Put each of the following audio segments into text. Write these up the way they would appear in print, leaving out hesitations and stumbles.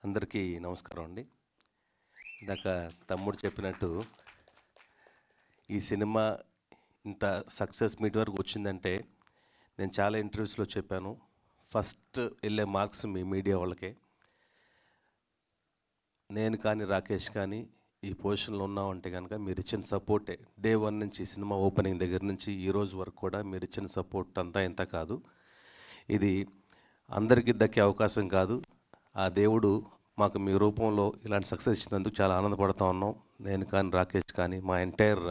అందరికీ నమస్కారం అండి. ఇందాక తమ్ముడు చెప్పినట్టు ఈ సినిమా ఇంత సక్సెస్ మీట్ వరకు వచ్చిందంటే నేను చాలా ఇంటర్వ్యూస్లో చెప్పాను. ఫస్ట్ వెళ్ళే మార్క్స్ మీ మీడియా వాళ్ళకే. నేను కానీ రాకేష్ కానీ ఈ పొజిషన్లో ఉన్నామంటే కనుక మీరు ఇచ్చిన సపోర్టే. డే వన్ నుంచి సినిమా ఓపెనింగ్ దగ్గర నుంచి ఈ రోజు వరకు కూడా మీరు ఇచ్చిన సపోర్ట్ అంతా ఇంత కాదు. ఇది అందరికీ దక్కే అవకాశం కాదు. ఆ దేవుడు మాకు మీ రూపంలో ఇలాంటి సక్సెస్ ఇచ్చినందుకు చాలా ఆనందపడుతూ ఉన్నాం. నేను కానీ రాకేష్ కానీ మా ఎంటైర్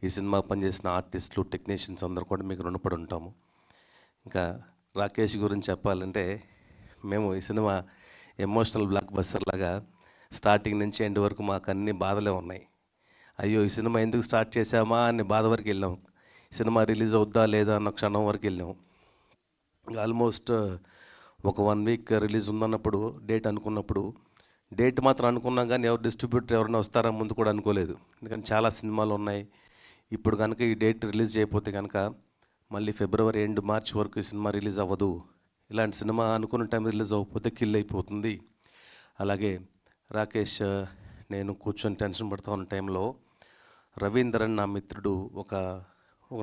ఈ సినిమా పనిచేసిన ఆర్టిస్టులు టెక్నీషియన్స్ అందరూ కూడా మీకు రుణపడి ఉంటాము. ఇంకా రాకేష్ గురించి చెప్పాలంటే మేము ఈ సినిమా ఎమోషనల్ బ్లాక్ బస్టర్ లాగా స్టార్టింగ్ నుంచి ఎండ్ వరకు మాకు అన్ని బాధలే ఉన్నాయి. అయ్యో ఈ సినిమా ఎందుకు స్టార్ట్ చేసామా అని బాధ వరకు వెళ్ళాం. సినిమా రిలీజ్ అవుద్దా లేదా అన్న క్షణం వరకు వెళ్ళాం. ఆల్మోస్ట్ ఒక 1 వీక్ రిలీజ్ ఉందన్నప్పుడు డేట్ అనుకున్నప్పుడు డేట్ మాత్రం అనుకున్నాం కానీ ఎవరు డిస్ట్రిబ్యూటర్ ఎవరైనా వస్తారా ముందు కూడా అనుకోలేదు. ఎందుకంటే చాలా సినిమాలు ఉన్నాయి. ఇప్పుడు కనుక ఈ డేట్ రిలీజ్ చేయకపోతే కనుక మళ్ళీ ఫిబ్రవరి ఎండ్ మార్చ్ వరకు ఈ సినిమా రిలీజ్ అవ్వదు. ఇలాంటి సినిమా అనుకున్న టైం రిలీజ్ అవ్వకపోతే కిల్ అయిపోతుంది. అలాగే రాకేష్ నేను కూర్చొని టెన్షన్ పడుతూ ఉన్న టైంలో రవీంద్రన్ నా మిత్రుడు ఒక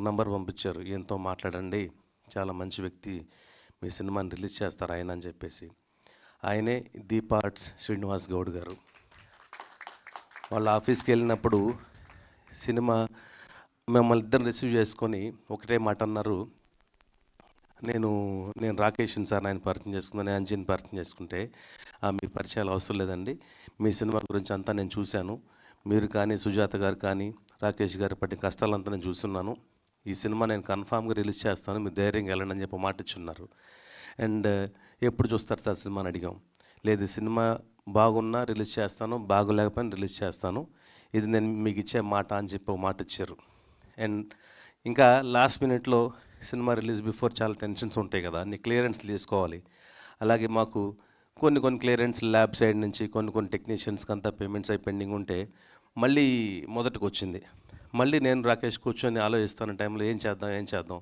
నంబర్ పంపించారు. ఈయనతో మాట్లాడండి, చాలా మంచి వ్యక్తి, మీ సినిమాని రిలీజ్ చేస్తారు ఆయన అని చెప్పేసి. ఆయనే దీపార్ట్స్ శ్రీనివాస్ గౌడ్ గారు. వాళ్ళ ఆఫీస్కి వెళ్ళినప్పుడు సినిమా మిమ్మల్ని ఇద్దరు రిసీవ్ చేసుకొని ఒకటే మాట అన్నారు, నేను రాకేష్ని సార్ ఆయన పరిచయం చేసుకున్నాను, నేను అంజీని పరిచయం చేసుకుంటే మీ పరిచయాలు అవసరం లేదండి, మీ సినిమా గురించి అంతా నేను చూశాను, మీరు కానీ సుజాత గారు కానీ రాకేష్ గారు పట్టిన కష్టాలంతా నేను చూస్తున్నాను, ఈ సినిమా నేను కన్ఫామ్గా రిలీజ్ చేస్తాను, మీరు ధైర్యంగా వెళ్ళండి అని చెప్పి మాట ఇచ్చున్నారు. అండ్ ఎప్పుడు చూస్తారు సార్ సినిమా అని అడిగాం. లేదు సినిమా బాగున్నా రిలీజ్ చేస్తాను, బాగోలేకపోయినా రిలీజ్ చేస్తాను, ఇది నేను మీకు ఇచ్చే మాట అని చెప్పి ఒక మాట ఇచ్చారు. అండ్ ఇంకా లాస్ట్ మినిట్లో సినిమా రిలీజ్ బిఫోర్ చాలా టెన్షన్స్ ఉంటాయి కదా, అన్ని క్లియరెన్స్ తీసుకోవాలి. అలాగే మాకు కొన్ని క్లియరెన్స్ ల్యాబ్ సైడ్ నుంచి కొన్ని టెక్నీషియన్స్కి అంతా పేమెంట్స్ అయి పెండింగ్ ఉంటే మళ్ళీ మొదటికి వచ్చింది. మళ్ళీ నేను రాకేష్ కూర్చొని ఆలోచిస్తాను టైంలో ఏం చేద్దాం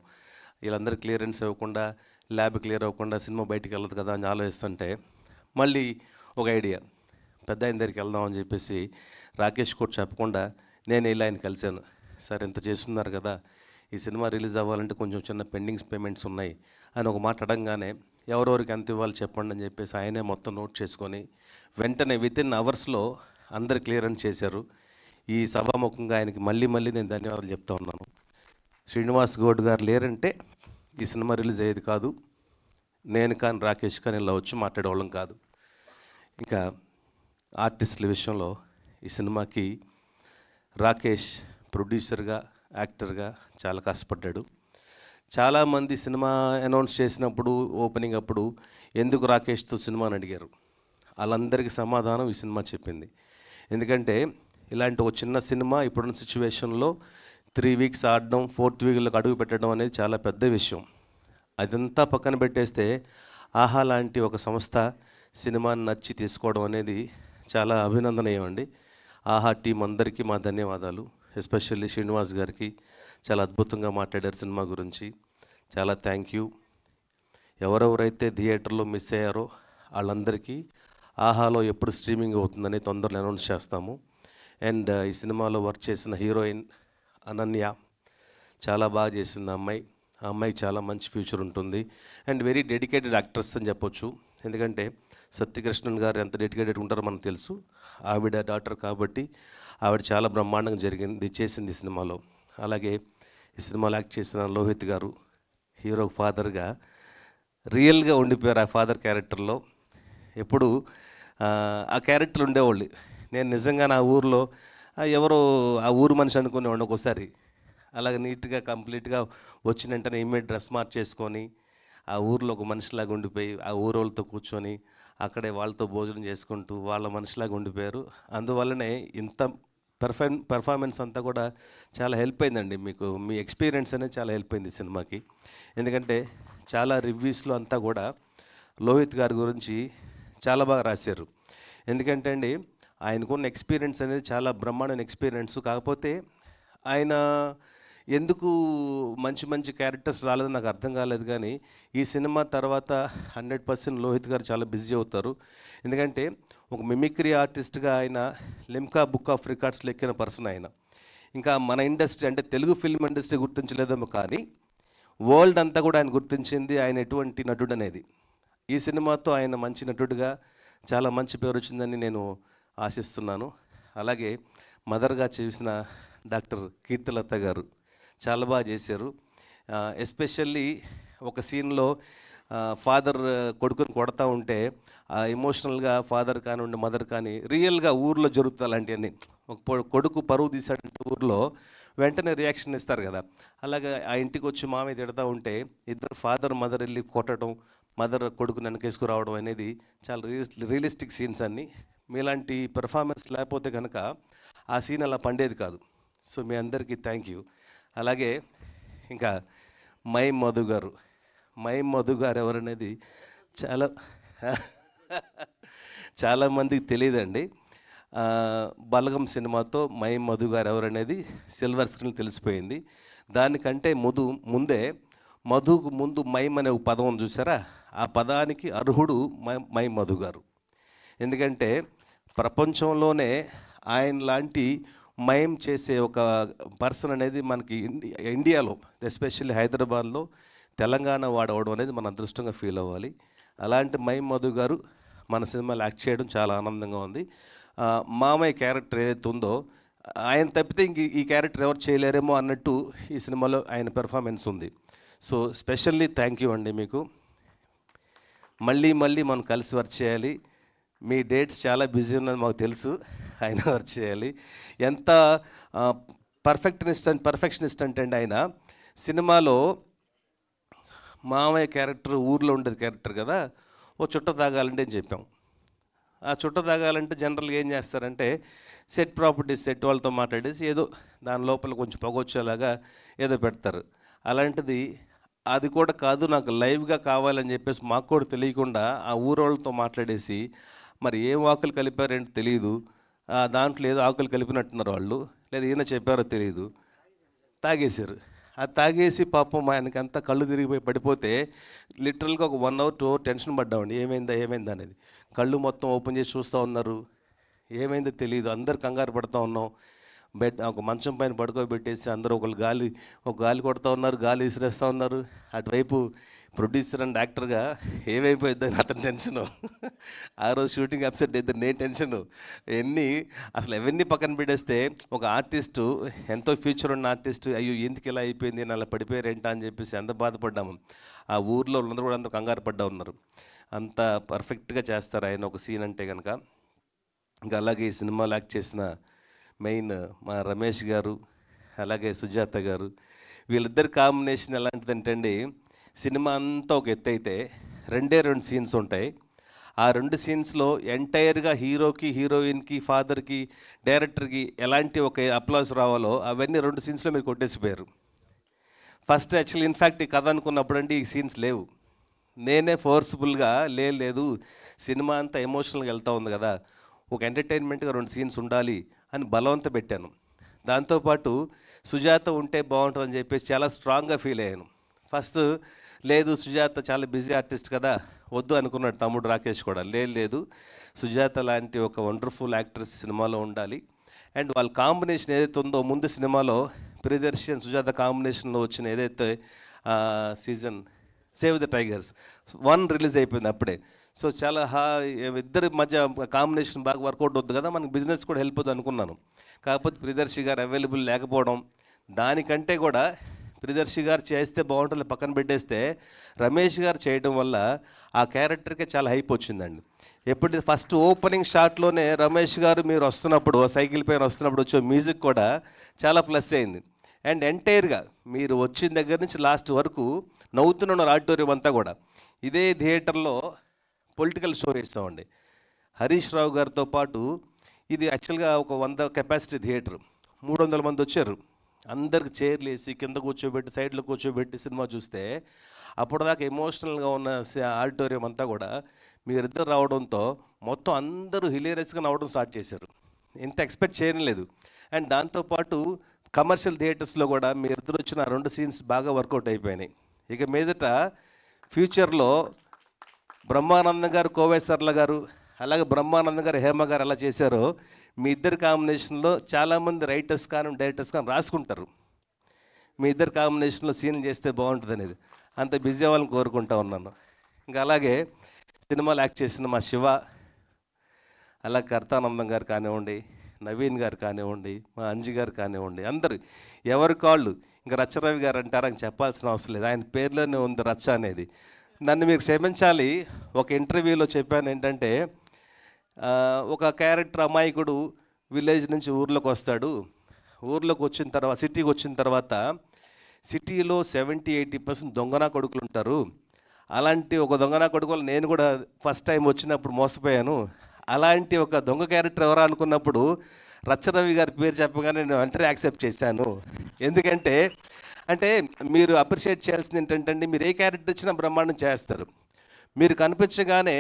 వీళ్ళందరూ క్లియరెన్స్ ఇవ్వకుండా ల్యాబ్ క్లియర్ అవ్వకుండా సినిమా బయటికి వెళ్ళదు కదా అని ఆలోచిస్తుంటే మళ్ళీ ఒక ఐడియా, పెద్ద ఆయన దగ్గరికి వెళ్దాం అని చెప్పేసి రాకేష్ కూడా చెప్పకుండా నేను ఇలా ఆయన కలిశాను. సార్ ఇంత చేస్తున్నారు కదా, ఈ సినిమా రిలీజ్ అవ్వాలంటే కొంచెం చిన్న పెండింగ్స్ పేమెంట్స్ ఉన్నాయి అని ఒక మాట అడగగానే ఎవరెవరికి ఎంత ఇవ్వాలి చెప్పండి అని చెప్పేసి ఆయనే మొత్తం నోట్ చేసుకొని వెంటనే వితిన్ అవర్స్లో అందరు క్లియరెన్స్ చేశారు. ఈ సభాముఖంగా ఆయనకి మళ్ళీ నేను ధన్యవాదాలు చెప్తా ఉన్నాను. శ్రీనివాస్ గౌడ్ గారు లేరంటే ఈ సినిమా రిలీజ్ అయ్యేది కాదు. నేను కానీ రాకేష్ కానీ ఇలా వచ్చి మాట్లాడేవాళ్ళం కాదు. ఇంకా ఆర్టిస్టుల విషయంలో ఈ సినిమాకి రాకేష్ ప్రొడ్యూసర్గా యాక్టర్గా చాలా కష్టపడ్డాడు. చాలామంది సినిమా అనౌన్స్ చేసినప్పుడు ఓపెనింగ్ అప్పుడు ఎందుకు రాకేష్తో సినిమా అని అడిగారు. వాళ్ళందరికీ సమాధానం ఈ సినిమా చెప్పింది. ఎందుకంటే ఇలాంటి ఒక చిన్న సినిమా ఇప్పుడున్న సిచ్యువేషన్లో 3 వీక్స్ ఆడడం 4th వీక్లోకి అడుగు పెట్టడం అనేది చాలా పెద్ద విషయం. అదంతా పక్కన పెట్టేస్తే ఆహా లాంటి ఒక సంస్థ సినిమాని నచ్చి తీసుకోవడం అనేది చాలా అభినందనీయం అండి. ఆహా టీం అందరికీ మా ధన్యవాదాలు. ఎస్పెషల్లీ శ్రీనివాస్ గారికి చాలా అద్భుతంగా మాట్లాడారు సినిమా గురించి, చాలా థ్యాంక్ యూ. ఎవరెవరైతే థియేటర్లో మిస్ అయ్యారో వాళ్ళందరికీ ఆహాలో ఎప్పుడు స్ట్రీమింగ్ అవుతుందని తొందరలో అనౌన్స్ చేస్తాము. అండ్ ఈ సినిమాలో వర్క్ చేసిన హీరోయిన్ అనన్య చాలా బాగా చేసింది ఆ అమ్మాయికి చాలా మంచి ఫ్యూచర్ ఉంటుంది. అండ్ వెరీ డెడికేటెడ్ యాక్ట్రెస్ అని చెప్పొచ్చు. ఎందుకంటే సత్యకృష్ణన్ గారు ఎంత డెడికేటెడ్ ఉంటారో మనకు తెలుసు. ఆవిడ డాటర్ కాబట్టి ఆవిడ చాలా బ్రహ్మాండంగా చేసింది ఈ సినిమాలో. అలాగే ఈ సినిమాలో యాక్ట్ చేసిన లోహిత్ గారు హీరో ఫాదర్గా రియల్గా ఉండిపోయారు. ఆ ఫాదర్ క్యారెక్టర్లో ఎప్పుడు ఆ క్యారెక్టర్ ఉండేవాళ్ళు. నేను నిజంగా నా ఊరిలో ఎవరో ఆ ఊరు మనిషి అనుకునేవాడిని ఒక్కోసారి. అలాగే నీట్గా కంప్లీట్గా వచ్చిన వెంటనే ఇమ్మీడియట్ డ్రెస్ మార్చేసుకొని ఆ ఊరిలో ఒక మనిషిలాగా ఉండిపోయి ఆ ఊరోళ్ళతో కూర్చొని అక్కడే వాళ్ళతో భోజనం చేసుకుంటూ వాళ్ళ మనిషిలాగా ఉండిపోయారు. అందువల్లనే ఇంత పెర్ఫార్మెన్స్ అంతా కూడా చాలా హెల్ప్ అయిందండి. మీకు మీ ఎక్స్పీరియన్స్ అనేది చాలా హెల్ప్ అయింది సినిమాకి. ఎందుకంటే చాలా రివ్యూస్లో అంతా కూడా లోహిత్ గారి గురించి చాలా బాగా రాశారు. ఎందుకంటే అండి ఆయనకున్న ఎక్స్పీరియన్స్ అనేది చాలా బ్రహ్మాండమైన ఎక్స్పీరియన్స్. కాకపోతే ఆయన ఎందుకు మంచి మంచి క్యారెక్టర్స్ రాలేదు నాకు అర్థం కాలేదు. కానీ ఈ సినిమా తర్వాత 100% లోహిత్ గారు చాలా బిజీ అవుతారు. ఎందుకంటే ఒక మిమిక్రీ ఆర్టిస్ట్గా ఆయన లిమ్కా బుక్ ఆఫ్ రికార్డ్స్లో ఎక్కిన పర్సన్ ఆయన. ఇంకా మన ఇండస్ట్రీ అంటే తెలుగు ఫిల్మ్ ఇండస్ట్రీ గుర్తించలేదేమో కానీ వరల్డ్ అంతా కూడా ఆయన గుర్తించింది ఆయన ఎటువంటి నటుడు అనేది. ఈ సినిమాతో ఆయన మంచి నటుడిగా చాలా మంచి పేరు వచ్చిందని నేను ఆశిస్తున్నాను. అలాగే మదర్గా చేసిన డాక్టర్ కీర్తిలత గారు చాలా బాగా చేశారు. ఎస్పెషల్లీ ఒక సీన్లో ఫాదర్ కొడుకుని కొడతా ఉంటే ఎమోషనల్గా ఫాదర్ కానివ్వండి మదర్ కానీ రియల్గా ఊర్లో జరుగుతుంది అలాంటివన్నీ. ఒక కొడుకు పరువు తీశాడంటే ఊర్లో వెంటనే రియాక్షన్ ఇస్తారు కదా, అలాగే ఆ ఇంటికి వచ్చి మామయ్య తిడతా ఉంటే ఇద్దరు ఫాదర్ మదర్ వెళ్ళి కొట్టడం, మదర్ కొడుకుని వెనకేసుకురావడం అనేది చాలా రియలిస్టిక్ సీన్స్ అన్నీ. మీలాంటి పెర్ఫార్మెన్స్ లేకపోతే కనుక ఆ సీన్ అలా పండేది కాదు. సో మీ అందరికీ థ్యాంక్ యూ. అలాగే ఇంకా మై మధు గారు ఎవరనేది చాలా చాలామందికి తెలియదండి. బలగం సినిమాతో మై మధు గారు ఎవరనేది సిల్వర్ స్క్రీన్ తెలిసిపోయింది. దానికంటే ముందే మధుకు ముందు మైమ్ అనే ఒక పదం చూసారా, ఆ పదానికి అర్హుడు మై మధు గారు. ఎందుకంటే ప్రపంచంలోనే ఆయన లాంటి మైమ్ చేసే ఒక పర్సన్ అనేది మనకి ఇండియాలో ఎస్పెషల్లీ హైదరాబాద్లో తెలంగాణ వాడవడం అనేది మన అదృష్టంగా ఫీల్ అవ్వాలి. అలాంటి మైమ్ మధు గారు మన సినిమాలో యాక్ట్ చేయడం చాలా ఆనందంగా ఉంది. మామయ్య క్యారెక్టర్ ఏదైతే ఉందో ఆయన తప్పితే ఇంక ఈ క్యారెక్టర్ ఎవరు చేయలేరేమో అన్నట్టు ఈ సినిమాలో ఆయన పెర్ఫార్మెన్స్ ఉంది. సో స్పెషల్లీ థ్యాంక్ యూ అండి మీకు. మళ్ళీ మనం కలిసి వర్క్ చేయాలి. మీ డేట్స్ చాలా బిజీ ఉన్నది మాకు తెలుసు, ఆయన వర్క్ చేయాలి. ఎంత పర్ఫెక్షనిస్ట్ అంటే అండి ఆయన సినిమాలో మామయ్య క్యారెక్టర్ ఊర్లో ఉండేది క్యారెక్టర్ కదా, ఓ చుట్ట తాగాలంటే అని చెప్పాం. ఆ చుట్ట తాగాలంటే జనరల్గా ఏం చేస్తారంటే సెట్ ప్రాపర్టీస్ సెట్ వాళ్ళతో మాట్లాడేసి ఏదో దాని లోపల కొంచెం పొగొచ్చేలాగా ఏదో పెడతారు. అలాంటిది అది కూడా కాదు, నాకు లైవ్గా కావాలని చెప్పేసి మాకు కూడా తెలియకుండా ఆ ఊరోళ్ళతో మాట్లాడేసి మరి ఏం ఆకులు కలిపారేంటి తెలియదు, దాంట్లో ఏదో ఆకులు కలిపినట్టున్నారు వాళ్ళు, లేదా ఈయన చెప్పారో తెలియదు, తాగేశారు. అది తాగేసి పాపం ఆయనకి అంతా కళ్ళు తిరిగిపోయి పడిపోతే లిటరల్గా ఒక 1 hour 2 hour టెన్షన్ పడ్డామండి, ఏమైందా అనేది. కళ్ళు మొత్తం ఓపెన్ చేసి చూస్తూ ఉన్నారు, ఏమైందో తెలియదు, అందరు కంగారు పడుతూ ఉన్నాం. బెడ్ ఒక మంచం పైన పడుకోబెట్టేసి అందరూ ఒక గాలి కొడుతూ ఉన్నారు, గాలి విసిరేస్తూ ఉన్నారు. అటువైపు ప్రొడ్యూసర్ అండ్ యాక్టర్గా ఏమైపోయిద్దని అతని టెన్షను, ఆ రోజు షూటింగ్ అప్సెట్ అయితే నేను టెన్షను, అవన్నీ పక్కన పెట్టేస్తే ఒక ఆర్టిస్టు ఎంతో ఫ్యూచర్ ఉన్న ఆర్టిస్టు అయ్యో ఎందుకు ఇలా అయిపోయింది అలా పడిపోయారేంటా అని చెప్పేసి ఎంత బాధపడ్డాము. ఆ ఊర్లో అందరూ కూడా అంత కంగారు పడ్డా ఉన్నారు. అంత పర్ఫెక్ట్గా చేస్తారు ఆయన ఒక సీన్ అంటే కనుక. ఇంకా అలాగే ఈ సినిమాలో యాక్ట్ చేసిన మెయిన్ మా రమేష్ గారు అలాగే సుజాత గారు, వీళ్ళిద్దరి కాంబినేషన్ ఎలాంటిదంటే అండి, సినిమా అంతా ఒక ఎత్తు అయితే 2 సీన్స్ ఉంటాయి. ఆ 2 సీన్స్లో ఎంటైర్గా హీరోకి హీరోయిన్కి ఫాదర్కి డైరెక్టర్కి ఎలాంటి ఒక అప్లాస్ రావాలో అవన్నీ 2 సీన్స్లో మీరు కొట్టేసిపోయారు. ఫస్ట్ యాక్చువల్లీ ఇన్ఫ్యాక్ట్ ఈ కథ అనుకున్నప్పుడు అండి ఈ సీన్స్ లేవు. నేనే ఫోర్స్ఫుల్గా లేదు సినిమా అంతా ఎమోషనల్గా వెళ్తూ ఉంది కదా, ఒక ఎంటర్టైన్మెంట్గా 2 సీన్స్ ఉండాలి అని బలవంత పెట్టాను. దాంతోపాటు సుజాత ఉంటే బాగుంటుందని చెప్పేసి చాలా స్ట్రాంగ్గా ఫీల్ అయ్యాను. ఫస్ట్ లేదు సుజాత చాలా బిజీ ఆర్టిస్ట్ కదా వద్దు అనుకున్నాడు తమ్ముడు రాకేష్ కూడా. లేదు సుజాత లాంటి ఒక వండర్ఫుల్ యాక్ట్రెస్ సినిమాలో ఉండాలి. అండ్ వాళ్ళ కాంబినేషన్ ఏదైతే ఉందో ముందు సినిమాలో ప్రియదర్శి అండ్ సుజాత కాంబినేషన్లో వచ్చిన ఏదైతే season save the tigers 1 release అయిపోయింది అప్పుడే. సో చాలా ఇద్దరి మధ్య కాంబినేషన్ బాగా వర్కౌట్ అవుతుంది కదా, మనకు బిజినెస్ కూడా హెల్ప్ అవుతుంది అనుకున్నాను. కాకపోతే ప్రియదర్శి గారు అవైలబుల్ లేకపోవడం, దానికంటే కూడా ప్రియదర్శి గారు చేస్తే బాగుంటుంది పక్కన పెట్టేస్తే రమేష్ గారు చేయడం వల్ల ఆ క్యారెక్టర్కే చాలా హైప్ వచ్చిందండి. ఎప్పుడు ఫస్ట్ ఓపెనింగ్ షాట్లోనే రమేష్ గారు మీరు వస్తున్నప్పుడు సైకిల్ పైన వస్తున్నప్పుడు వచ్చే మ్యూజిక్ కూడా చాలా ప్లస్ అయింది. అండ్ ఎంటైర్గా మీరు వచ్చిన దగ్గర నుంచి లాస్ట్ వరకు నవ్వుతున్న ఆడిటోరియం అంతా కూడా ఇదే థియేటర్లో పొలిటికల్ షో వేస్తామండి. హరీష్ రావు గారితో పాటు ఇది యాక్చువల్గా ఒక 100 కెపాసిటీ థియేటర్, 300 మంది వచ్చారు. అందరికి చైర్లు వేసి కింద కూర్చోబెట్టి సైడ్లో కూర్చోబెట్టి సినిమా చూస్తే అప్పటిదాకా ఎమోషనల్గా ఉన్న ఆడిటోరియం అంతా కూడా మీరిద్దరు రావడంతో మొత్తం అందరూ హిలేరియస్గా నవ్వడం స్టార్ట్ చేశారు. ఇంత ఎక్స్పెక్ట్ చేయలేదు. అండ్ దాంతోపాటు కమర్షియల్ థియేటర్స్లో కూడా మీ ఇద్దరు వచ్చిన 2 సీన్స్ బాగా వర్కౌట్ అయిపోయినాయి. ఇక మీదట ఫ్యూచర్లో బ్రహ్మానందం గారు, కోవై సరళ గారు, అలాగే బ్రహ్మానందం గారు, హేమ గారు ఎలా చేశారో మీ ఇద్దరు కాంబినేషన్లో చాలామంది రైటర్స్ కానీ డైరెక్టర్స్ కానీ రాసుకుంటారు. మీ ఇద్దరు కాంబినేషన్లో సీన్లు చేస్తే బాగుంటుంది అనేది అంత బిజీ అవ్వాలని కోరుకుంటా ఉన్నాను. ఇంకా అలాగే సినిమాలు యాక్ట్ చేసిన మా శివ, అలాగే కర్తానందం గారు కానివ్వండి, నవీన్ గారు కానివ్వండి, మా అంజి గారు కానివ్వండి, అందరు ఎవరి కాళ్ళు. ఇంకా రచ్చరవి గారు అంటారని చెప్పాల్సిన అవసరం లేదు, ఆయన పేర్లోనే ఉంది రచ్చ అనేది. నన్ను మీరు క్షమించాలి, ఒక ఇంటర్వ్యూలో చెప్పాను ఏంటంటే, ఒక క్యారెక్టర్ అమాయకుడు విలేజ్ నుంచి ఊర్లోకి వస్తాడు. ఊర్లోకి వచ్చిన తర్వాత, సిటీకి వచ్చిన తర్వాత సిటీలో 70-80% దొంగనా కొడుకులు ఉంటారు. అలాంటి ఒక దొంగనా కొడుకులు నేను కూడా ఫస్ట్ టైం వచ్చినప్పుడు మోసపోయాను. అలాంటి ఒక దొంగ క్యారెక్టర్ ఎవరా అనుకున్నప్పుడు రచ్చరవి గారి పేరు చెప్పగానే నేను వెంటనే యాక్సెప్ట్ చేశాను. ఎందుకంటే మీరు అప్రిషియేట్ చేయాల్సింది ఏంటంటే, మీరు ఏ క్యారెక్టర్ ఇచ్చినా బ్రహ్మాండం చేస్తారు. మీరు కనిపించగానే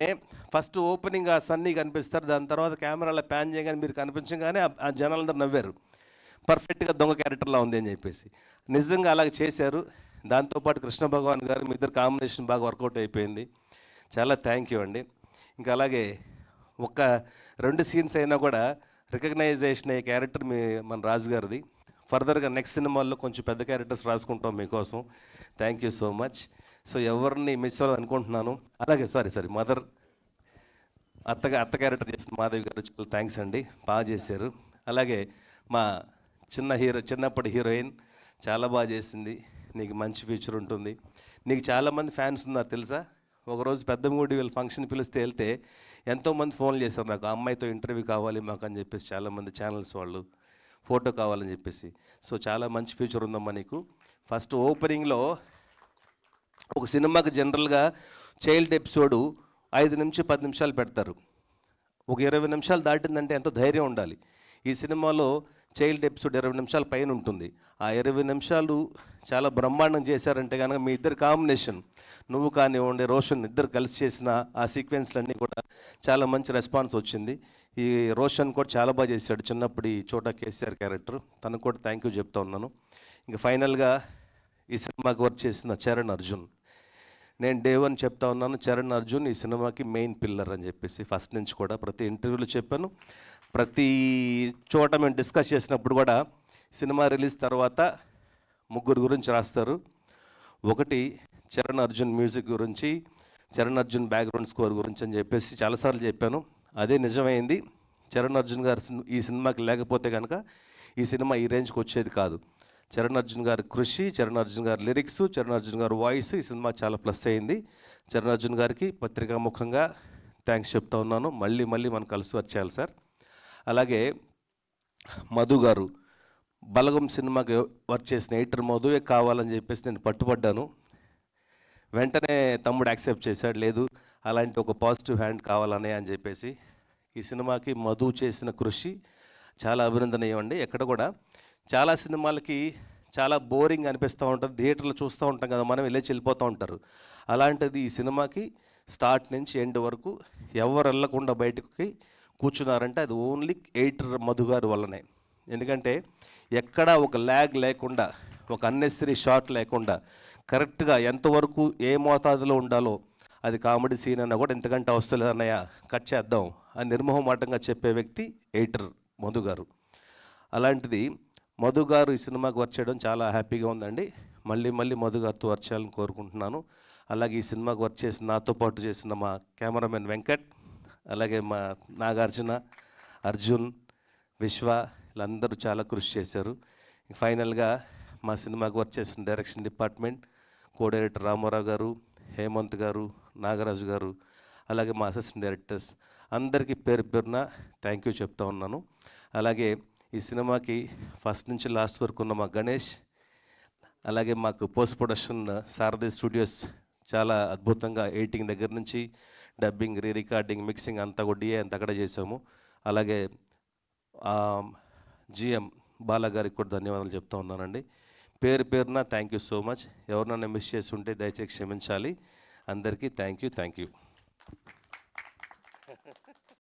ఫస్ట్ ఓపెనింగ్ ఆ సన్నీ కనిపిస్తారు, దాని తర్వాత కెమెరాలో ప్యాన్ చేయగానే మీరు కనిపించగానే ఆ జనాలందరూ నవ్వారు, పర్ఫెక్ట్గా దొంగ క్యారెక్టర్లా ఉంది అని చెప్పేసి. నిజంగా అలాగే చేశారు. దాంతోపాటు కృష్ణ భగవాన్ గారు, మీ ఇద్దరు కాంబినేషన్ బాగా వర్కౌట్ అయిపోయింది. చాలా థ్యాంక్ యూ అండి. ఇంకా అలాగే ఒక 2 సీన్స్ అయినా కూడా రికగ్నైజేషన్ అయ్యే క్యారెక్టర్ మన రాజు గారిది. ఫర్దర్గా నెక్స్ట్ సినిమాల్లో కొంచెం పెద్ద క్యారెక్టర్స్ రాసుకుంటాం మీకోసం. Thank you so much. So ఎవరిని మిస్ అవ్వాలి అనుకుంటున్నాను. అలాగే సారీ మదర్, అత్త క్యారెక్టర్ చేసిన మాధవి గారు చాలా థ్యాంక్స్ అండి, బాగా చేశారు. అలాగే మా చిన్నప్పటి హీరోయిన్ చాలా బాగా చేసింది. నీకు మంచి ఫ్యూచర్ ఉంటుంది. నీకు చాలామంది ఫ్యాన్స్ ఉన్నారు తెలుసా. ఒకరోజు పెద్దమూడి వీళ్ళ ఫంక్షన్ పిలిస్తే వెళ్తే ఎంతోమంది ఫోన్లు చేశారు నాకు, ఆ అమ్మాయితో ఇంటర్వ్యూ కావాలి మాకు అని చెప్పేసి, చాలామంది ఛానల్స్ వాళ్ళు ఫోటో కావాలని చెప్పేసి. సో చాలా మంచి ఫ్యూచర్ ఉందమ్మా నీకు. ఫస్ట్ ఓపెనింగ్లో ఒక సినిమాకి జనరల్గా చైల్డ్ ఎపిసోడు 5-10 నిమిషాలు పెడతారు. ఒక 20 నిమిషాలు దాటిందంటే ఎంతో ధైర్యం ఉండాలి. ఈ సినిమాలో చైల్డ్ ఎపిసోడ్ 20 నిమిషాల పైన ఉంటుంది. ఆ 20 నిమిషాలు చాలా బ్రహ్మాండం చేశారంటే కనుక మీ ఇద్దరు కాంబినేషన్, నువ్వు కానివ్వండి రోషన్, ఇద్దరు కలిసి చేసిన ఆ సీక్వెన్స్లన్నీ కూడా చాలా మంచి రెస్పాన్స్ వచ్చింది. ఈ రోషన్ కూడా చాలా బాగా చేశాడు, చిన్నప్పుడు ఈ చోటా కేసీఆర్ క్యారెక్టర్. తనకు కూడా థ్యాంక్ యూ చెప్తా ఉన్నాను. ఇంకా ఫైనల్గా ఈ సినిమాకి వర్క్ చేసిన చరణ్ అర్జున్, నేను డే 1 చెప్తా ఉన్నాను, చరణ్ అర్జున్ ఈ సినిమాకి మెయిన్ పిల్లర్ అని చెప్పేసి ఫస్ట్ నుంచి కూడా ప్రతి ఇంటర్వ్యూలో చెప్పాను. ప్రతి చోట మేము డిస్కస్ చేసినప్పుడు కూడా సినిమా రిలీజ్ తర్వాత 3 గురించి రాస్తారు. ఒకటి చరణ్ అర్జున్ మ్యూజిక్ గురించి, చరణ్ అర్జున్ బ్యాక్గ్రౌండ్ స్కోర్ గురించి అని చెప్పేసి చాలాసార్లు చెప్పాను. అదే నిజమైంది. చరణ్ అర్జున్ గారు ఈ సినిమాకి లేకపోతే కనుక ఈ సినిమా ఈ రేంజ్కి వచ్చేది కాదు. చరణ్ అర్జున్ గారి కృషి, చరణ్ అర్జున్ గారి లిరిక్స్, చరణ్ అర్జున్ గారి వాయిస్ ఈ సినిమా చాలా ప్లస్ అయింది. చరణ్ అర్జున్ గారికి పత్రికాముఖంగా థ్యాంక్స్ చెప్తా ఉన్నాను. మళ్ళీ మనం కలిసి వచ్చేయాలి సార్. అలాగే మధు గారు, బలగం సినిమాకి వర్క్ చేసిన ఎడిటర్ మధువే కావాలని చెప్పేసి నేను పట్టుబడ్డాను. వెంటనే తమ్ముడు యాక్సెప్ట్ చేశాడు, లేదు అలాంటి ఒక పాజిటివ్ హ్యాండ్ కావాలనే అని చెప్పేసి. ఈ సినిమాకి మధు చేసిన కృషి చాలా అభినందనీయం అండి. ఎక్కడ కూడా చాలా సినిమాలకి చాలా బోరింగ్ అనిపిస్తూ ఉంటుంది, థియేటర్లో చూస్తూ ఉంటాం కదా మనం, వెళ్ళి వెళ్ళిపోతూ ఉంటారు. అలాంటిది ఈ సినిమాకి స్టార్ట్ నుంచి ఎండ్ వరకు ఎవరు వెళ్ళకుండా బయటకి కూర్చున్నారంటే అది ఓన్లీ ఎడిటర్ మధు గారి వల్లనే. ఎందుకంటే ఎక్కడా ఒక ల్యాగ్ లేకుండా, ఒక అన్నెసరీ షాట్ లేకుండా కరెక్ట్గా ఎంతవరకు ఏ మోతాదులో ఉండాలో, అది కామెడీ సీన్ అన్నా కూడా ఎంతకంటే అవసరం లేదన్నయ్య కట్ చేద్దాం అని నిర్మోహమాటంగా చెప్పే వ్యక్తి ఎడిటర్ మధు గారు. అలాంటిది మధు గారు ఈ సినిమాకి వర్క్ చేయడం చాలా హ్యాపీగా ఉందండి. మళ్ళీ మధు గారితో వర్క్ చేయాలని కోరుకుంటున్నాను. అలాగే ఈ సినిమాకి వర్క్ చేసిన, నాతో పాటు చేసిన మా కెమెరామెన్ వెంకట్, అలాగే మా నాగార్జున, అర్జున్, విశ్వ, వీళ్ళందరూ చాలా కృషి చేశారు. ఫైనల్గా మా సినిమాకి వర్క్ చేసిన direction department, co director Ramarao గారు, హేమంత్ గారు, నాగరాజు గారు, అలాగే మా అసిస్టెంట్ డైరెక్టర్స్ అందరికీ పేరు పేరున థ్యాంక్ యూ చెప్తా ఉన్నాను. అలాగే ఈ సినిమాకి ఫస్ట్ నుంచి లాస్ట్ వరకు ఉన్న మా గణేష్, అలాగే మాకు పోస్ట్ ప్రొడక్షన్ సారథి స్టూడియోస్ చాలా అద్భుతంగా ఎడిటింగ్ దగ్గర నుంచి డబ్బింగ్, రీ రికార్డింగ్, మిక్సింగ్ అంతా కూడా డిఏ అంతా అక్కడ చేసాము. అలాగే జిఎం బాలగారికి కూడా ధన్యవాదాలు చెప్తా ఉన్నానండి. పేరు పేరున థ్యాంక్ యూ సో మచ్. ఎవరినైనా మిస్ చేసి ఉంటే దయచేసి క్షమించాలి. అందరికీ థ్యాంక్ యూ.